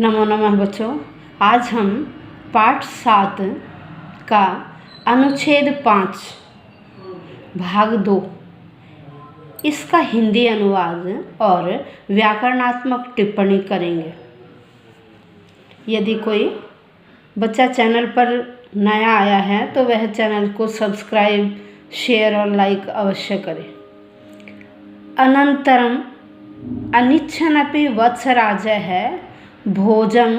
नमो नमः बच्चों। आज हम पाठ 7 का अनुच्छेद 5 भाग 2 इसका हिंदी अनुवाद और व्याकरणात्मक टिप्पणी करेंगे। यदि कोई बच्चा चैनल पर नया आया है तो वह चैनल को सब्सक्राइब, शेयर और लाइक अवश्य करें। अनंतरम अनिच्छन्नपि वत्सराजः भोजं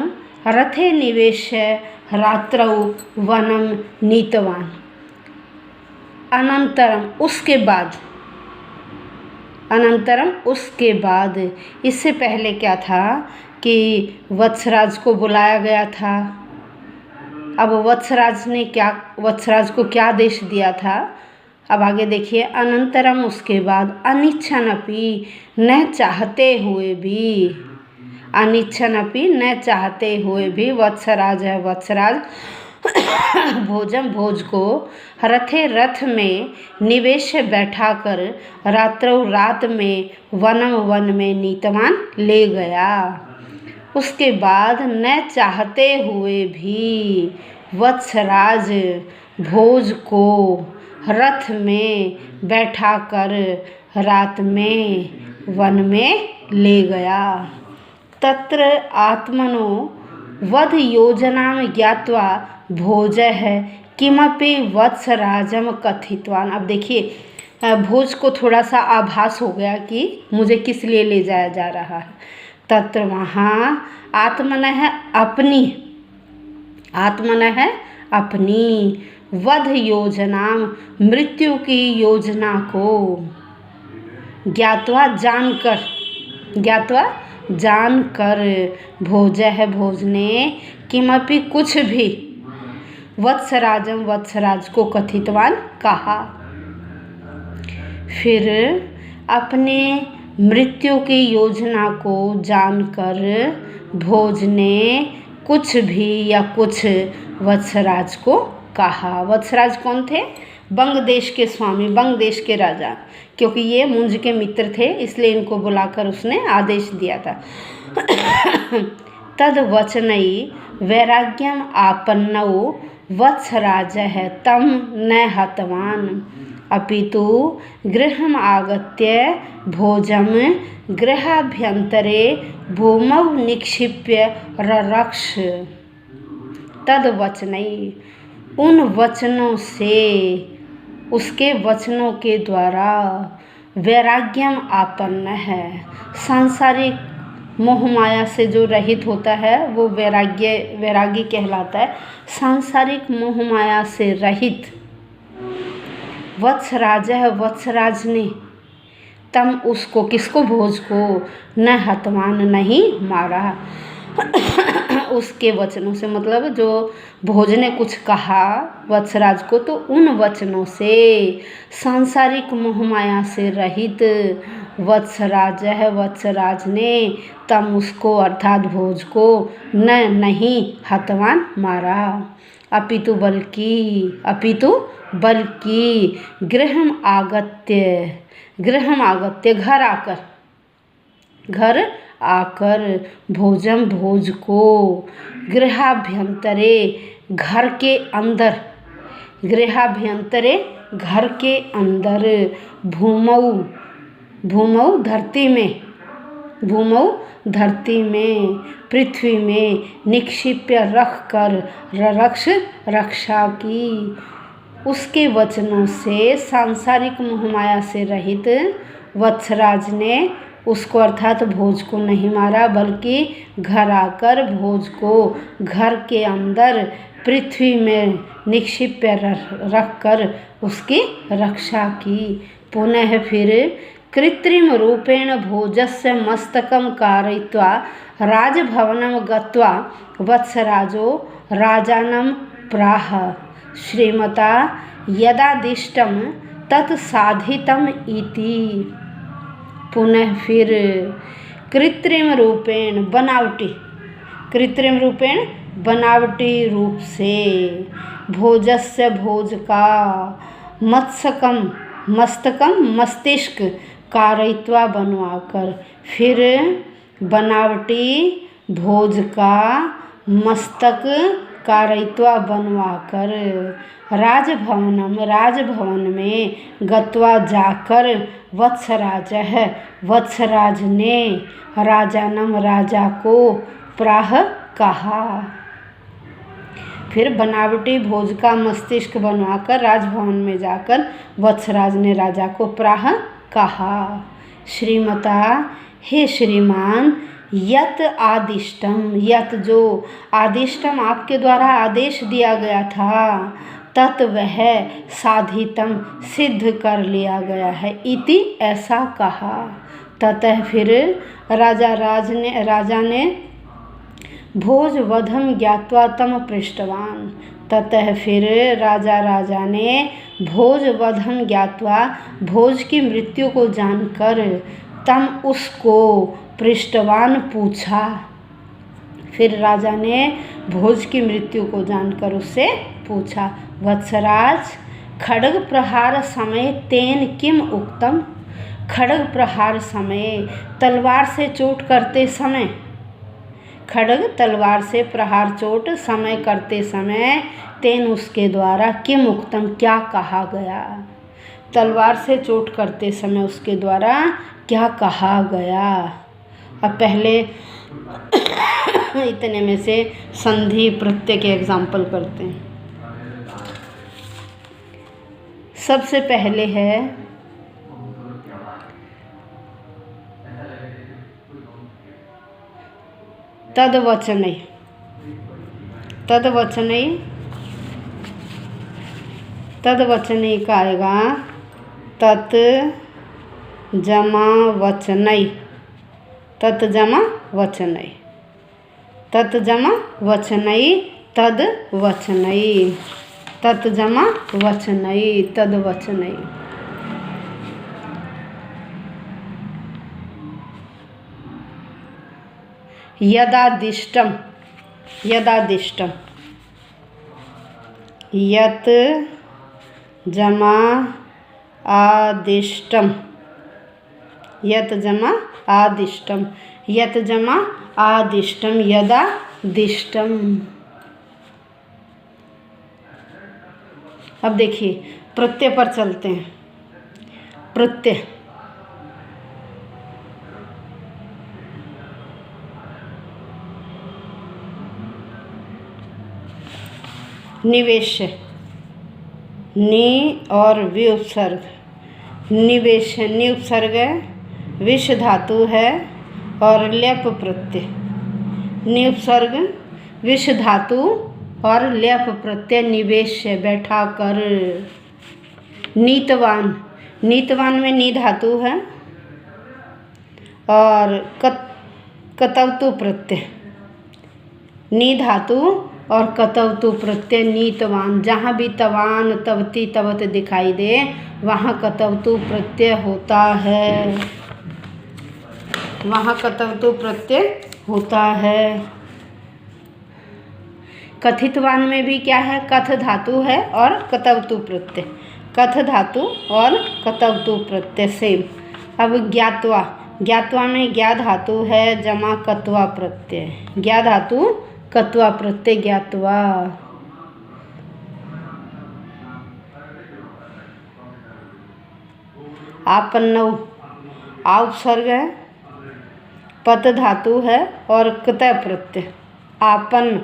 रथे निवेश्य रात्रौ वनं नीतवान्। अनंतरम उसके बाद इससे पहले क्या था कि वत्सराज को बुलाया गया था। अब वत्सराज को क्या आदेश दिया था, अब आगे देखिए। अनंतरम उसके बाद अनिच्छन्नपि न चाहते हुए भी वत्सराज भोज को रथ में निवेश बैठा कर रात में वन में नीतवान ले गया। उसके बाद न चाहते हुए भी वत्सराज भोज को रथ में बैठा कर रात में वन में ले गया। तत्र आत्मनो वध योजनां ज्ञात्वा भोजः किमपि वत्सराजं कथितवान्। अब देखिए, भोज को थोड़ा सा आभास हो गया कि मुझे किस लिए ले जाया जा रहा है। तत्र वहाँ आत्मनः अपनी वध योजना, मृत्यु की योजना को ज्ञात्वा जानकर भोज ने किमपि कुछ भी वत्सराज को कथितवान कहा। फिर अपने मृत्यु की योजना को जानकर भोज ने कुछ वत्सराज को कहा। वत्सराज कौन थे? बंग देश के स्वामी, बंग देश के राजा। क्योंकि ये मुंज के मित्र थे इसलिए इनको बुलाकर उसने आदेश दिया था। तद वचनै वैराग्यम आपन्नौ वत्सराजः तं न हतवान् अपितु गृहम् आगत्य भोजं गृहाभ्यन्तरे भूमौ निक्षिप्य ररक्ष। तद वचनै, उन वचनों से, उसके वचनों के द्वारा वैराग्यम आपन्न है, सांसारिक मोह माया से जो रहित होता है वो वैरागी कहलाता है। सांसारिक मोह माया से रहित वत्सराज ने तम उसको, किसको? भोज को, न हतवान, नहीं मारा। उसके वचनों से मतलब जो भोज ने कुछ कहा वत्सराज को, तो उन वचनों से सांसारिक मोहमाया से रहित वत्सराज ने तम उसको अर्थात भोज को नहीं हतवान मारा, अपितु बल्कि गृहम् आगत्य घर आकर भोजम, भोज को गृहाभ्यंतरे, घर के अंदर भूमौ धरती में पृथ्वी में निक्षिप्य रख कर रक्षा की। उसके वचनों से सांसारिक मोहमाया से रहित वत्सराज ने उसको अर्थात भोज को नहीं मारा, बल्कि घर आकर भोज को घर के अंदर पृथ्वी में निक्षिप्य रख कर उसकी रक्षा की। पुनः फिर कृत्रिम रूपेण भोजस्य मस्तकं कारयित्वा राजभवनं गत्वा वत्सराजो राजानं प्राह श्रीमता यदादिष्टं तत् साधितम् इति। पुनः फिर कृत्रिम रूपेण बनावटी रूप से भोजस्य, भोज का मस्तकम मस्तिष्क कारयित्वा बनवाकर, फिर बनावटी भोज का मस्तक कारयित्वा बनवाकर राजभवन में गत्वा जाकर वत्सराज ने राजानम राजा को प्राह कहा। फिर बनावटी भोज का मस्तिष्क बनवाकर राजभवन में जाकर वत्सराज ने राजा को प्राह कहा। श्रीमता, हे श्रीमान, यत आदिष्टम, यत जो आदिष्टम आपके द्वारा आदेश दिया गया था, तत् वह साधितम सिद्ध कर लिया गया है, इति ऐसा कहा। ततः फिर राजा ने भोज वधम ज्ञात्वा तम पृष्ठवान। ततः फिर राजा ने भोज वधम ज्ञात्वा भोज की मृत्यु को जानकर तम उसको पृष्ठवान पूछा। फिर राजा ने भोज की मृत्यु को जानकर उससे पूछा, वत्सराज, खड्ग प्रहार समय तेन किम उक्तम। खड्ग प्रहार समय, तलवार से चोट करते समय, खड्ग तलवार से प्रहार चोट समय करते समय तेन उसके द्वारा किम उक्तम क्या कहा गया। तलवार से चोट करते समय उसके द्वारा क्या कहा गया। अब पहले इतने में से संधि प्रत्यय के एग्जाम्पल करते हैं। सबसे पहले है तदवचनई। तदवचनई का आएगा तत् जमा वचनई, तत् जमा वचनई, तत् जमा वचनई, तद वचनई, तत् जमा वचनई, तद वचनई। यदादिष्टम, यदादिष्टम, यत जमा आदिष्टम, यत जमा आदिष्टम, यत जमा आदिष्टम, यदादिष्टम। अब देखिए प्रत्यय पर चलते हैं। प्रत्यय निवेश, नि और वि उपसर्ग। निवेश, नि उपसर्ग है, विष धातु है और ल्यप प्रत्यय। नि उपसर्ग, विष धातु और ल्यप प्रत्यय, निवेश है, बैठा कर। नीतवान, नीतवान में नि धातु है और कतवतु प्रत्यय, नि धातु और कतवतु प्रत्यय, नीतवान। जहाँ भी तवान, तवती, तवत दिखाई दे वहाँ कतवतु प्रत्यय होता है, वहाँ कतवतु प्रत्यय होता है। कथितवान में भी क्या है, कथ धातु है और कतवतु प्रत्यय, कथ धातु और कतवतु प्रत्यय सेम। अब ज्ञात्वा, ज्ञात्वा में ज्ञा धातु है जमा कत्वा प्रत्यय, ज्ञा धातु कत्वा प्रत्यय, ज्ञात्वा। आपन्नौ, आ उपसर्ग है, पत धातु है और कतय प्रत्यय, आपन,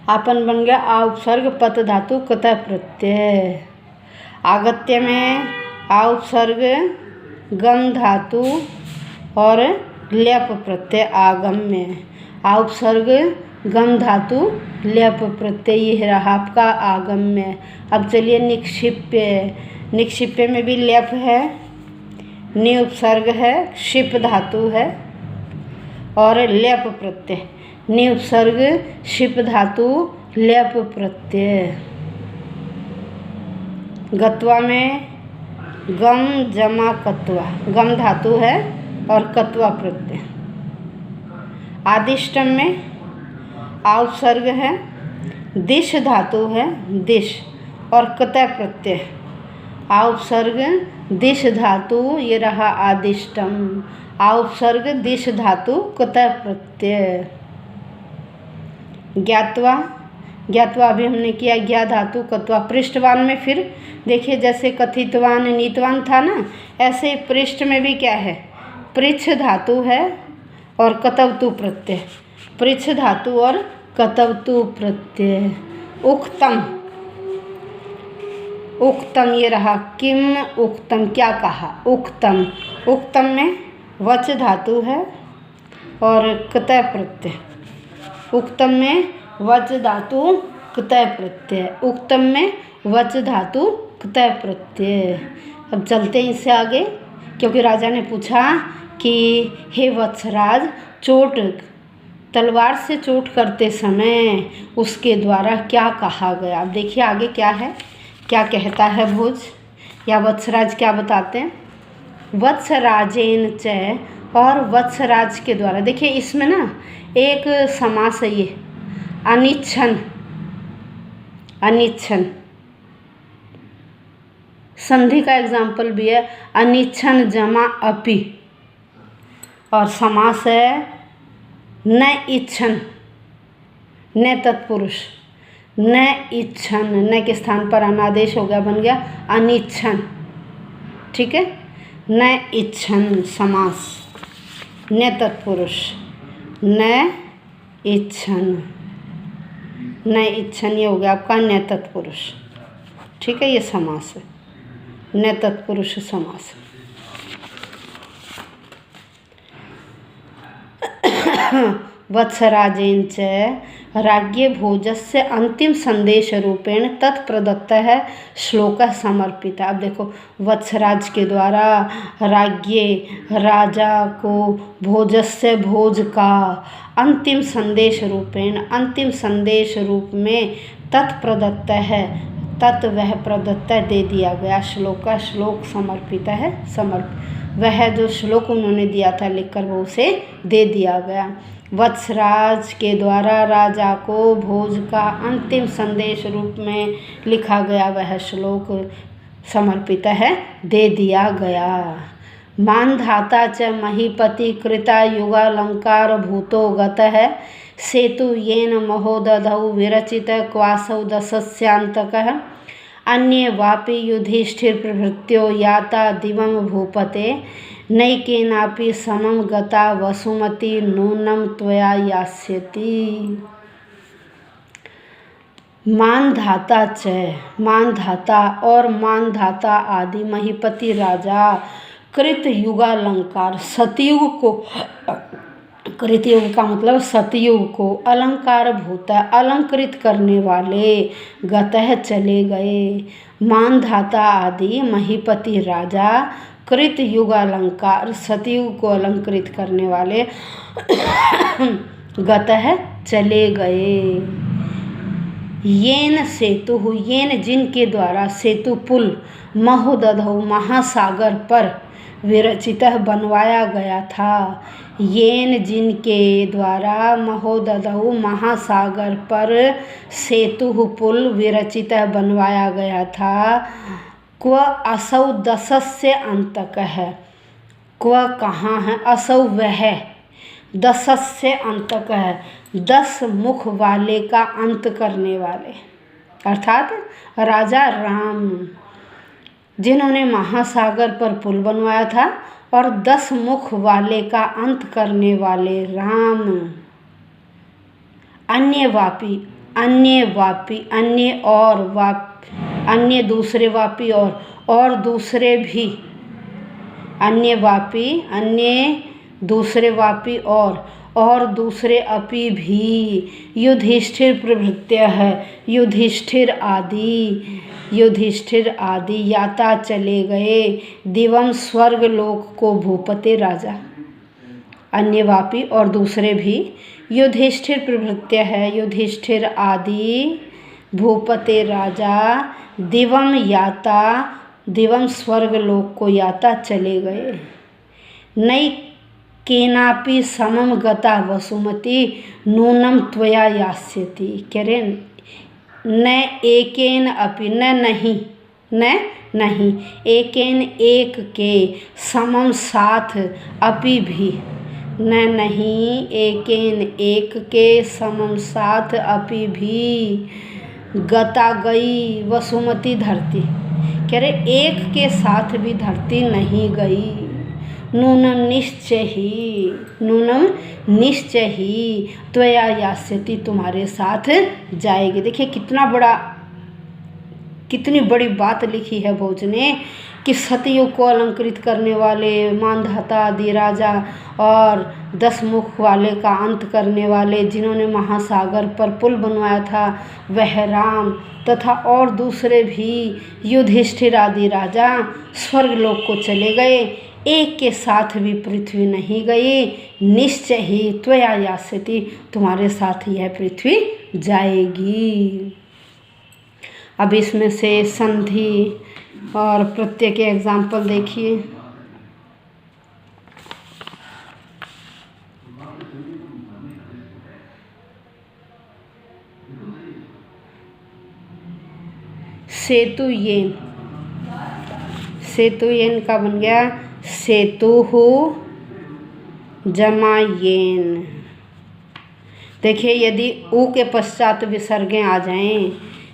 आपन बन गया आ उपसर्ग, पत धातु, कतय प्रत्यय। आगत्य में आ उपसर्ग, गम धातु और ल्यप प्रत्यय, आगम में आ उपसर्ग, गम धातु, ल्यप प्रत्यय, ये रहा आपका आगम में। अब चलिए निक्षिप्य, निक्षिप्य में भी ल्यप है, नि उपसर्ग है, क्षिप धातु है और ल्यप प्रत्यय, नि उपसर्ग, क्षिप धातु, ल्यप प्रत्यय। गत्वा में गम जमा कत्वा, गम धातु है और कत्वा प्रत्यय। आदिष्टम में आ उपसर्ग है, दिश धातु है, दिश और कतय प्रत्यय, आ उपसर्ग, दिश धातु, ये रहा आदिष्टम। आ उपसर्ग दिश धातु कुतः प्रत्यय। ज्ञात्वा, ज्ञात्वा अभी हमने किया, ज्ञा धातु कत्वा। पृष्ठवान में फिर देखिए जैसे कथितवान नीतवान था ना, ऐसे पृष्ठ में भी क्या है, पृच्छ धातु है और कतवतु प्रत्यय। पृच्छ धातु और कतवतु प्रत्यय। उक्तम, उक्तम ये रहा, किम उक्तम, क्या कहा, उक्तम। उक्तम में वच धातु है और कतय प्रत्यय। उक्तम में वच धातु कतय प्रत्यय। उक्तम में वच धातु कतय प्रत्यय। अब चलते हैं इससे आगे, क्योंकि राजा ने पूछा कि हे वत्सराज, चोट, तलवार से चोट करते समय उसके द्वारा क्या कहा गया। अब देखिए आगे क्या है, क्या कहता है भोज या वत्सराज क्या बताते हैं। वत्सराजेन च, और वत्सराज के द्वारा। देखिए इसमें ना एक समास है ये, अनिच्छन। अनिच्छन संधि का एग्जाम्पल भी है, अनिच्छन जमा अपि। और समास है न इच्छन, न तत्पुरुष, न इच्छन, न के स्थान पर अनादेश हो गया, बन गया अनिच्छन। ठीक है, न इच्छन समास, न तत्पुरुष, न इच्छन, न इच्छन, ये हो गया आपका न तत्पुरुष। ठीक है, ये समास है, न तत्पुरुष समास। वत्सराजेन च राज्ञे भोजस्य अंतिम संदेश रूपेण तत्प्रदत्तः श्लोकः समर्पितः। अब देखो वत्सराज के द्वारा राज्ञे राजा को भोजस्य भोज का अंतिम संदेश रूपेण, अंतिम संदेश रूप में तत्प्रदत्त है, तत् वह प्रदत्त दे दिया गया, श्लोक, श्लोक समर्पित है, वह जो श्लोक उन्होंने दिया था लिखकर वो उसे दे दिया गया। वत्सराज के द्वारा राजा को भोज का अंतिम संदेश रूप में लिखा गया वह श्लोक समर्पित है, दे दिया गया। मानधाता च महीपति कृता युगालंकार भूतो गतः सेतु येन महोदधौ विरचित क्वासौ दशस्यांतकः अन्ये वापि युधिष्ठिर प्रभृत्यो याता दिवं भूपते नैकेनापि समं गता वसुमती नूनं त्वया यास्यति। मानधाता च, मानधाता और मानधाता आदि महीपति राजा कृत युगालंकार, सतयुग को, कृतयुग का मतलब सतयुग को, अलंकार भूता अलंकृत करने वाले गतः चले गए। मानधाता आदि महीपति राजा कृत युगालंकार, सतयुग को अलंकृत करने वाले गतः चले गए। येन सेतु, येन जिनके द्वारा, सेतु पुल, महोदधौ महासागर पर, विरचितः बनवाया गया था। येन जिनके द्वारा, महोदधौ महासागर पर, सेतु पुल विरचितः बनवाया गया था। क्व असौ दशस्य अंतक है, क्व कहाँ है, असौ वह, दशस्य अंतक है, 10 मुख वाले का अंत करने वाले, अर्थात राजा राम जिन्होंने महासागर पर पुल बनवाया था और 10 मुख वाले का अंत करने वाले राम। अन्य वापी, अन्य वापी, अन्य और अन्य दूसरे वापी और दूसरे भी, अन्य वापी, अन्य दूसरे वापी और दूसरे अपि भी, युधिष्ठिर प्रभृत्य है, युधिष्ठिर आदि याता चले गए, दिवम स्वर्ग लोक को भूपते राजा। अन्य वापी और दूसरे भी, युधिष्ठिर प्रभृत्य है, युधिष्ठिर आदि भूपते राजा, दिवम याता, दिवम स्वर्ग लोक को याता चले गए। नई केनापि समम गता वसुमती नूनम त्वया यास्यति। कह रहे न एकेन अपि, न नहीं। एकेन एक के समम साथ अपि भी, न नहीं। एकेन एक के समम साथ अपि भी, गता गई वसुमती धरती। कह रहे एक के साथ भी धरती नहीं गई। नूनम निश्चय ही, नूनम निश्चय ही त्वया यास्यति, तुम्हारे साथ जाएगी। देखिए कितनी बड़ी बात लिखी है भोज ने कि सतयुग को अलंकृत करने वाले मानधाता आदि राजा और 10 मुख वाले का अंत करने वाले, जिन्होंने महासागर पर पुल बनवाया था, वह राम तथा और दूसरे भी युधिष्ठिर आदि राजा स्वर्गलोक को चले गए, एक के साथ भी पृथ्वी नहीं गई। निश्चय ही त्वया यास्यति, तुम्हारे साथ यह पृथ्वी जाएगी। अब इसमें से संधि और प्रत्यय के एग्जाम्पल देखिए। सेतुयेन, सेतुयेन का बन गया सेतुहु जमा येन। देखिए यदि ऊ के पश्चात विसर्गें आ जाएं,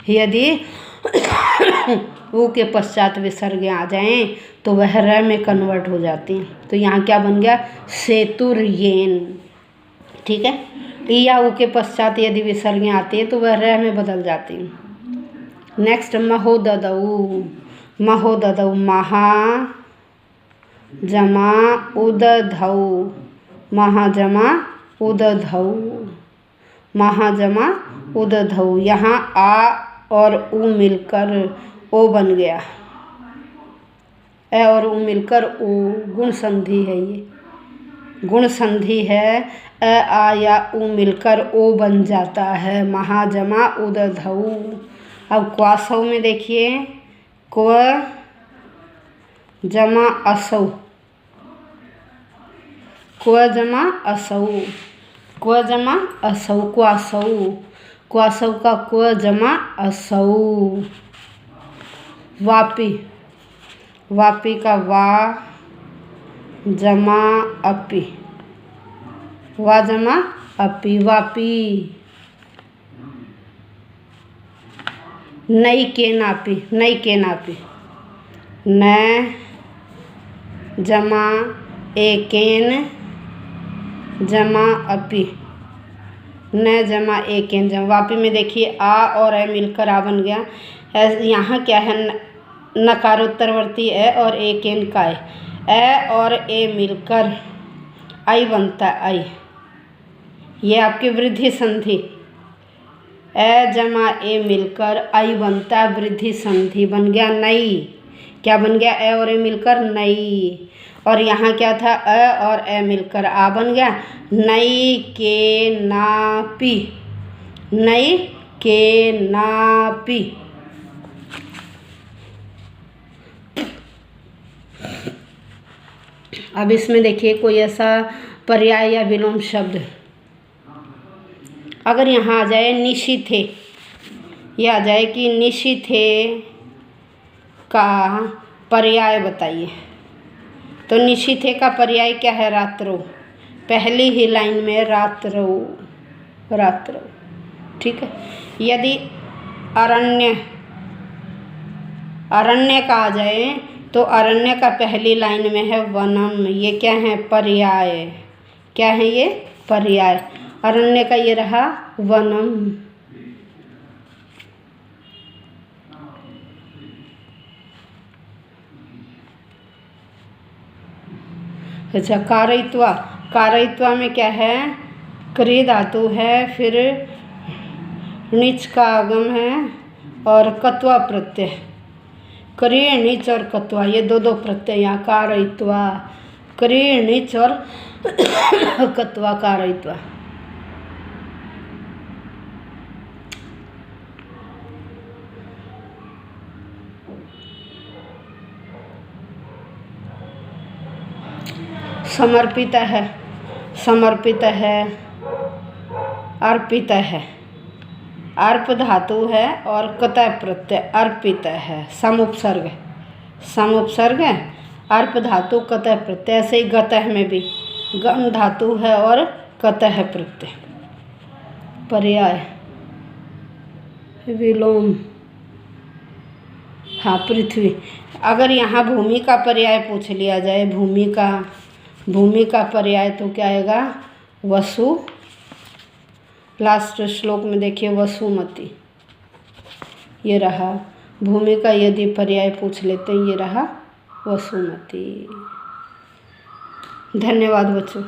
यदि ऊ के पश्चात विसर्गें आ जाएं तो वह र में कन्वर्ट हो जाती हैं। तो यहाँ क्या बन गया सेतुर्येन, ठीक है। या ऊ के पश्चात यदि विसर्गें आती है तो वह र में बदल जाती हैं। नेक्स्ट महोददऊ, महोददऊ महा जमा उदधऊ, महा जमा उदधऊ, महा जमा उदधऊ। यहाँ आ और ऊ मिलकर ओ बन गया, ए और ऊ मिलकर ओ, गुण संधि है, ये गुण संधि है। अ आ या ऊ मिलकर ओ बन जाता है, महाजमा उदधऊ। अब क्वासौ में देखिए क्व जमा असौ, क्व जमा असौ, क्व जमा असौ, क्वासौ, क्वासौ का क्व जमा असौ। वापी, वापी का वा जमा अपी, वा जमा अपी, वापी। नई के नापी, नई के नापी, न जमा एकेन जमा अपी, न जमा एकेन जमा। वापी में देखिए आ और ए मिलकर आ बन गया। यहाँ क्या है, नकारोत्तरवर्ती ए और एकेन का ए और ए मिलकर आई बनता है, आई। ये आपकी वृद्धि संधि, ए जमा ए मिलकर आई बनता है, वृद्धि संधि बन गया नई। क्या बन गया, ए और ए मिलकर नई। और यहाँ क्या था, अ और ए मिलकर आ बन गया, नई के नापी, नई के नापी। अब इसमें देखिए कोई ऐसा पर्याय या विलोम शब्द अगर यहाँ आ जाए, निशिथे, यह आ जाए कि निशिथे का पर्याय बताइए। तो निशिथे का पर्याय क्या है, रात्रो। पहली ही लाइन में रात्रो, रात्रो, ठीक है। यदि अरण्य, अरण्य का आ जाए तो अरण्य का पहली लाइन में है वनम, ये क्या है, पर्याय। क्या है ये, पर्याय। अरण्य का ये रहा वनम। अच्छा, कारयित्वा, कारयित्वा में क्या है, क्रिय धातु है, फिर णिच का आगम है और कत्वा प्रत्यय। क्रिय णिच और कत्वा, ये दो दो प्रत्यय यहाँ कारयित्वा, क्रिय णिच और कत्वा, कारयित्वा। समर्पित है, समर्पित है, अर्पित है, अर्प धातु है और कतः प्रत्यय, अर्पित है, सम उपसर्ग। सम उपसर्ग है, अर्प धातु, कतः प्रत्यय। ऐसे ही गतः में भी गम धातु है और कतः प्रत्यय। पर्याय विलोम, हाँ पृथ्वी। अगर यहाँ भूमि का पर्याय पूछ लिया जाए, भूमि का पर्याय तो क्या आएगा? वसु। लास्ट श्लोक में देखिए वसुमती, ये रहा। भूमि का यदि पर्याय पूछ लेते हैं, ये रहा वसुमती। धन्यवाद बच्चों।